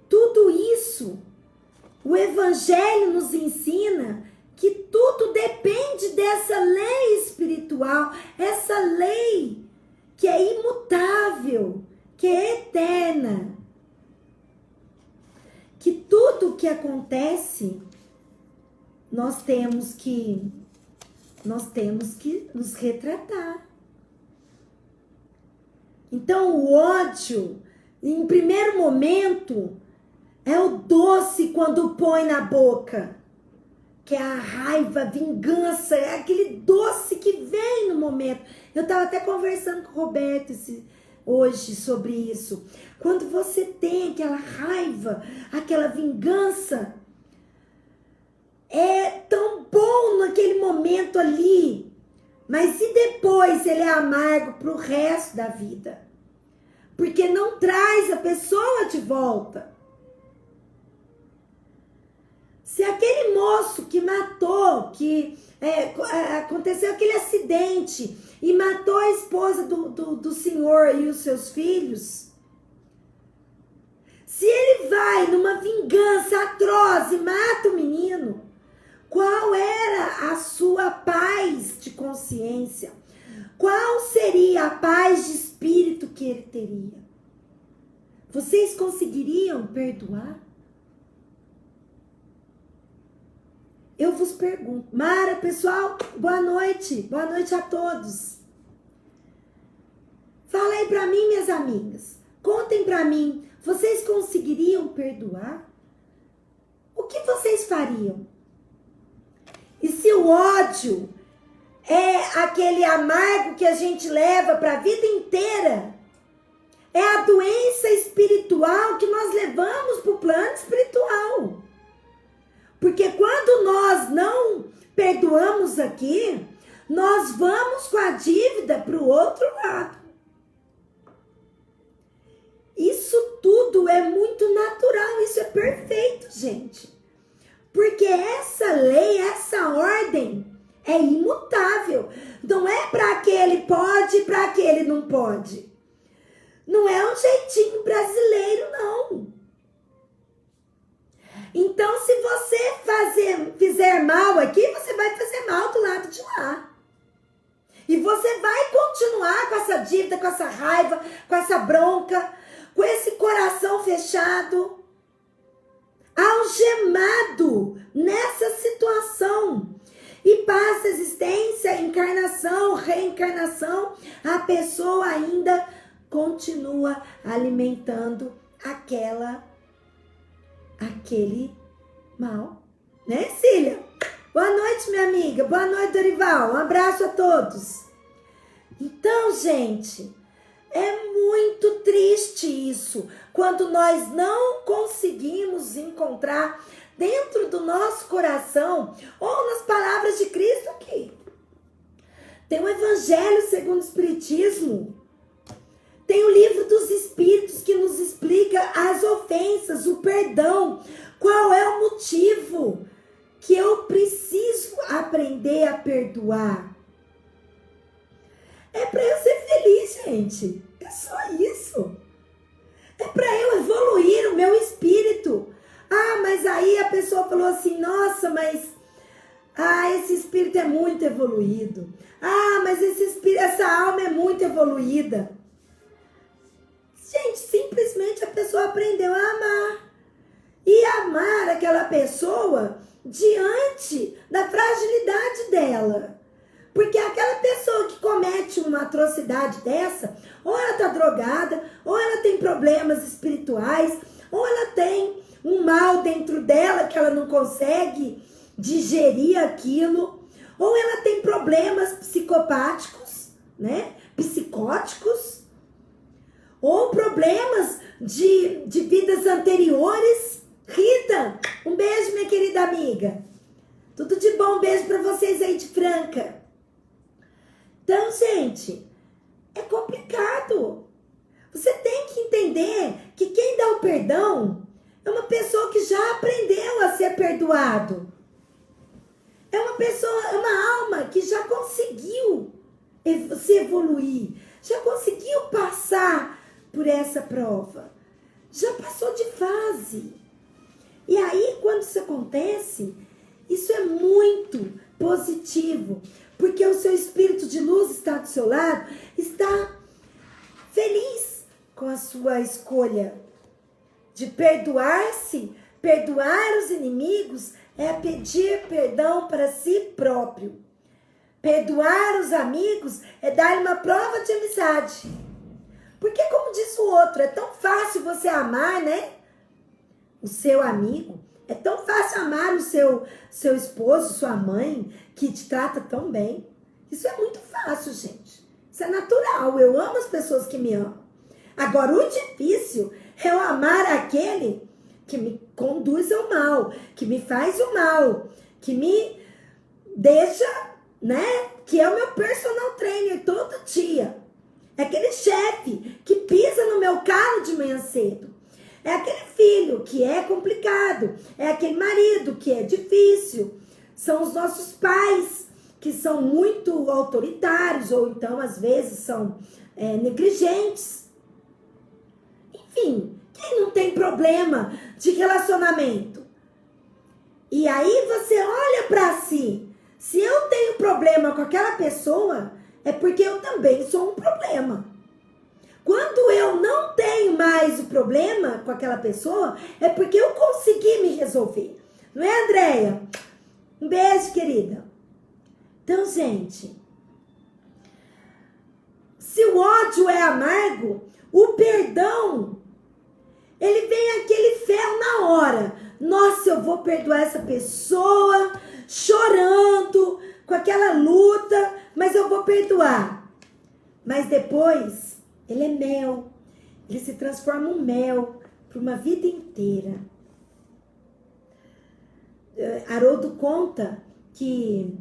tudo isso O Evangelho nos ensina que tudo depende dessa lei espiritual, essa lei que é imutável, que é eterna. Que tudo que acontece, nós temos que nos retratar. Então, o ódio, em primeiro momento, é o doce quando põe na boca. Que é a raiva, a vingança, é aquele doce que vem no momento. Eu estava até conversando com o Roberto hoje sobre isso. Quando você tem aquela raiva, aquela vingança, é tão bom naquele momento ali. Mas e depois ele é amargo para o resto da vida? Porque não traz a pessoa de volta. Se aquele moço que matou, aconteceu aquele acidente e matou a esposa do senhor e os seus filhos, se ele vai numa vingança atroz e mata o menino, qual era a sua paz de consciência? Qual seria a paz de espírito que ele teria? Vocês conseguiriam perdoar? Eu vos pergunto. Mara, pessoal, boa noite. Boa noite a todos. Fala aí pra mim, minhas amigas. Contem pra mim. Vocês conseguiriam perdoar? O que vocês fariam? E se o ódio é aquele amargo que a gente leva pra vida inteira, é a doença espiritual que nós levamos pro plano espiritual. Porque quando nós não perdoamos aqui, nós vamos com a dívida para o outro lado. Isso tudo é muito natural, isso é perfeito, gente. Porque essa lei, essa ordem é imutável. Não é para aquele pode e para aquele não pode. Não é um jeitinho brasileiro, não. Então, se você fizer mal aqui, você vai fazer mal do lado de lá. E você vai continuar com essa dívida, com essa raiva, com essa bronca, com esse coração fechado, algemado nessa situação. E passa existência, encarnação, reencarnação, a pessoa ainda continua alimentando aquele mal, né, Cília? Boa noite, minha amiga. Boa noite, Dorival. Um abraço a todos. Então, gente, é muito triste isso, quando nós não conseguimos encontrar dentro do nosso coração, ou nas palavras de Cristo aqui. Tem o Evangelho segundo o Espiritismo. Tem o Livro dos Espíritos que nos explica as ofensas, o perdão. Qual é o motivo que eu preciso aprender a perdoar? É para eu ser feliz, gente. É só isso. É para eu evoluir o meu espírito. Ah, mas aí a pessoa falou assim, nossa, mas esse espírito é muito evoluído. Ah, mas essa alma é muito evoluída. Gente, simplesmente a pessoa aprendeu a amar. E amar aquela pessoa diante da fragilidade dela. Porque aquela pessoa que comete uma atrocidade dessa, ou ela está drogada, ou ela tem problemas espirituais, ou ela tem um mal dentro dela que ela não consegue digerir aquilo, ou ela tem problemas psicopáticos, né? Psicóticos, ou problemas de vidas anteriores. Rita, um beijo, minha querida amiga. Tudo de bom, um beijo para vocês aí de Franca. Então, gente, é complicado. Você tem que entender que quem dá o perdão é uma pessoa que já aprendeu a ser perdoado. É uma pessoa, é uma alma que já conseguiu se evoluir, já conseguiu passar por essa prova, já passou de fase. E aí, quando isso acontece, isso é muito positivo, porque o seu espírito de luz está do seu lado, está feliz com a sua escolha de perdoar-se. Perdoar os inimigos é pedir perdão para si próprio. Perdoar os amigos é dar uma prova de amizade. Porque, como disse o outro, é tão fácil você amar, né? O seu amigo. É tão fácil amar o seu esposo, sua mãe, que te trata tão bem. Isso é muito fácil, gente. Isso é natural. Eu amo as pessoas que me amam. Agora, o difícil é eu amar aquele que me conduz ao mal, que me faz o mal, que me deixa, né? Que é o meu personal trainer todo dia. É aquele chefe que pisa no meu calo de manhã cedo. É aquele filho que é complicado. É aquele marido que é difícil. São os nossos pais que são muito autoritários ou então, às vezes, são negligentes. Enfim, quem não tem problema de relacionamento? E aí você olha para si. Se eu tenho problema com aquela pessoa, é porque eu também sou um problema. Quando eu não tenho mais o problema com aquela pessoa, é porque eu consegui me resolver. Não é, Andréia? Um beijo, querida. Então, gente, se o ódio é amargo, o perdão, ele vem aquele ferro na hora. Nossa, eu vou perdoar essa pessoa, chorando, com aquela luta, mas eu vou perdoar. Mas depois, ele é mel. Ele se transforma em mel para uma vida inteira. Haroldo conta que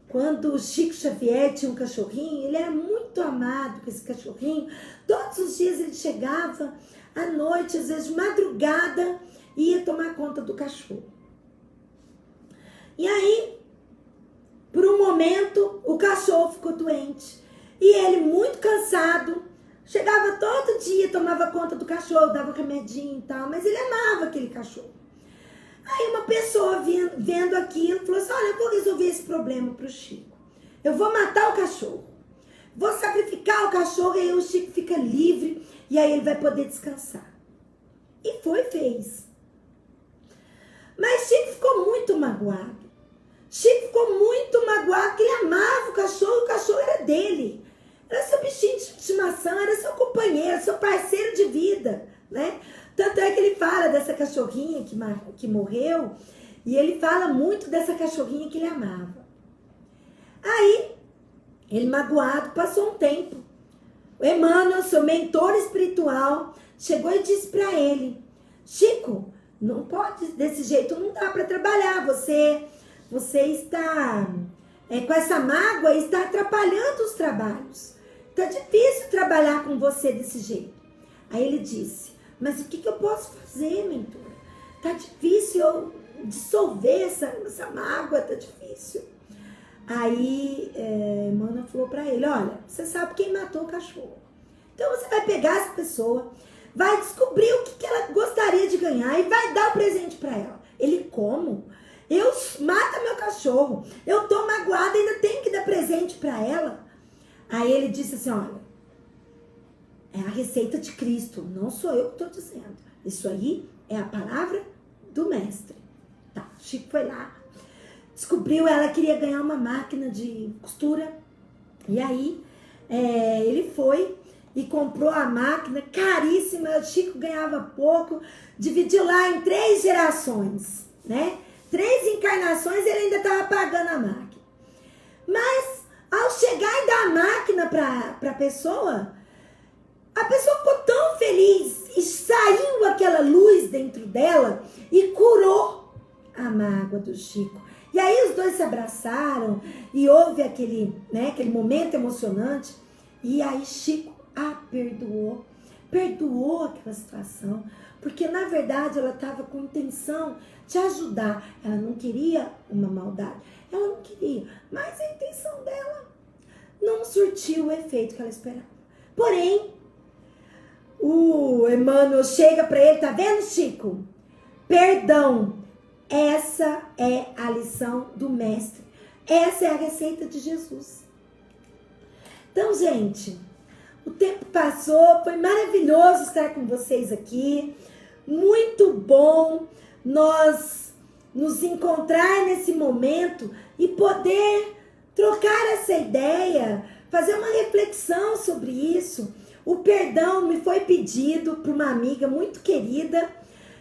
quando o Chico Xavier tinha um cachorrinho, ele era muito amado com esse cachorrinho. Todos os dias ele chegava à noite, às vezes de madrugada, e ia tomar conta do cachorro. E aí, por um momento, o cachorro ficou doente. E ele, muito cansado, chegava todo dia, tomava conta do cachorro, dava remedinho e tal, mas ele amava aquele cachorro. Aí uma pessoa vendo aquilo, falou assim, olha, eu vou resolver esse problema pro Chico. Eu vou matar o cachorro. Vou sacrificar o cachorro e aí o Chico fica livre e aí ele vai poder descansar. E fez. Mas Chico ficou muito magoado. Chico ficou muito magoado porque ele amava o cachorro era dele. Era seu bichinho de estimação, era seu companheiro, seu parceiro de vida, né? Tanto é que ele fala dessa cachorrinha que morreu, e ele fala muito dessa cachorrinha que ele amava. Aí, ele magoado, passou um tempo. O Emmanuel, seu mentor espiritual, chegou e disse para ele, Chico, não pode, desse jeito não dá para trabalhar, você está com essa mágoa e está atrapalhando os trabalhos. Tá difícil trabalhar com você desse jeito. Aí ele disse, mas o que eu posso fazer, mentora? Tá difícil eu dissolver essa mágoa, tá difícil. Aí, Emmanuel falou pra ele, olha, você sabe quem matou o cachorro. Então você vai pegar essa pessoa, vai descobrir o que ela gostaria de ganhar e vai dar o presente pra ela. Ele, como? Mata meu cachorro, eu tô magoada, ainda tenho que dar presente pra ela. Aí ele disse assim, olha, é a receita de Cristo, não sou eu que estou dizendo. Isso aí é a palavra do mestre. Tá, Chico foi lá, descobriu, ela queria ganhar uma máquina de costura. E aí, ele foi e comprou a máquina, caríssima. O Chico ganhava pouco, dividiu lá em 3 gerações, né? 3 encarnações ele ainda estava pagando a máquina. Mas, ao chegar e dar a máquina para a pessoa ficou tão feliz e saiu aquela luz dentro dela e curou a mágoa do Chico. E aí os dois se abraçaram e houve aquele momento emocionante. E aí Chico a perdoou aquela situação, porque na verdade ela estava com intenção de ajudar. Ela não queria uma maldade, ela não queria, mas a intenção dela não surtiu o efeito que ela esperava. Porém, o Emmanuel chega para ele, tá vendo, Chico? Perdão. Essa é a lição do mestre. Essa é a receita de Jesus. Então, gente, o tempo passou, foi maravilhoso estar com vocês aqui. Muito bom nós nos encontrar nesse momento e poder trocar essa ideia, fazer uma reflexão sobre isso. O perdão me foi pedido por uma amiga muito querida,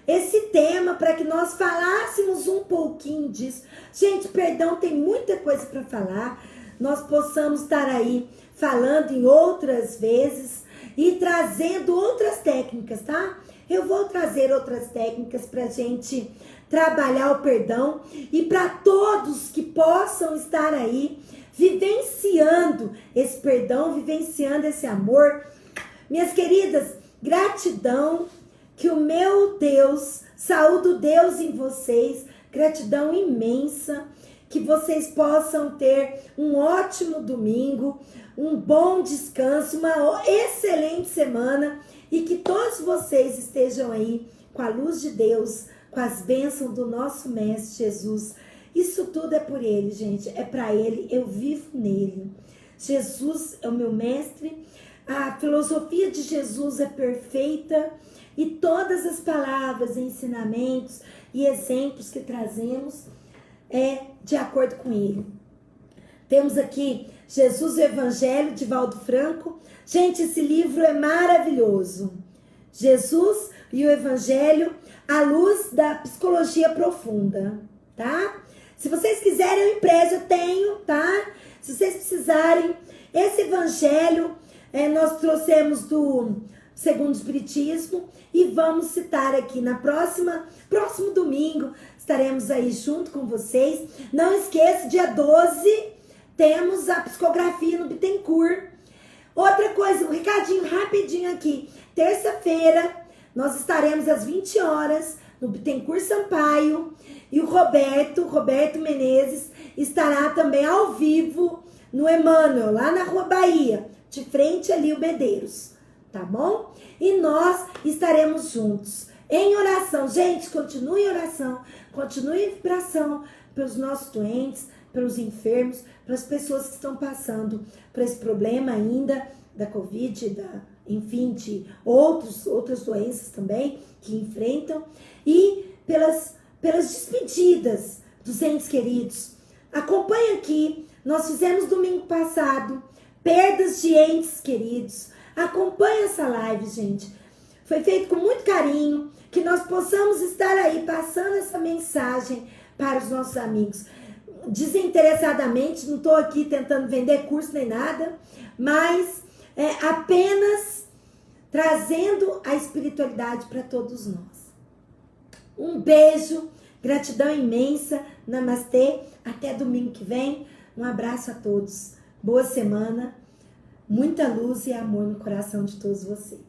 esse tema, para que nós falássemos um pouquinho disso. Gente, perdão tem muita coisa para falar, nós possamos estar aí falando em outras vezes e trazendo outras técnicas, tá? Eu vou trazer outras técnicas para a gente trabalhar o perdão e para todos que possam estar aí vivenciando esse perdão, vivenciando esse amor. Minhas queridas, gratidão, que o meu Deus, saúdo Deus em vocês, gratidão imensa, que vocês possam ter um ótimo domingo, um bom descanso, uma excelente semana e que todos vocês estejam aí com a luz de Deus, com as bênçãos do nosso Mestre Jesus. Isso tudo é por Ele, gente, é para Ele, eu vivo nele. Jesus é o meu Mestre, a filosofia de Jesus é perfeita e todas as palavras, ensinamentos e exemplos que trazemos é de acordo com Ele. Temos aqui Jesus, o Evangelho, de Valdo Franco. Gente, esse livro é maravilhoso. Jesus e o Evangelho à luz da psicologia profunda, tá? Se vocês quiserem, eu empresto, eu tenho, tá? Se vocês precisarem, esse Evangelho nós trouxemos do Segundo Espiritismo e vamos citar aqui na próximo domingo, estaremos aí junto com vocês. Não esqueça, dia 12, temos a psicografia no Bittencourt. Outra coisa, um recadinho rapidinho aqui. Terça-feira, nós estaremos às 20 horas no Bittencourt Sampaio. E o Roberto Menezes, estará também ao vivo no Emmanuel, lá na Rua Bahia, de frente ali o Bedeiros, tá bom? E nós estaremos juntos em oração. Gente, continue em oração, continue em vibração pelos nossos doentes, pelos enfermos, para as pessoas que estão passando por esse problema ainda da Covid, enfim, de outras doenças também que enfrentam, e pelas despedidas dos entes queridos. Acompanhe aqui, nós fizemos domingo passado, perdas de entes queridos. Acompanhe essa live, gente. Foi feito com muito carinho, que nós possamos estar aí passando essa mensagem para os nossos amigos. Desinteressadamente, não estou aqui tentando vender curso nem nada, mas apenas trazendo a espiritualidade para todos nós. Um beijo, gratidão imensa, namastê, até domingo que vem, um abraço a todos, boa semana, muita luz e amor no coração de todos vocês.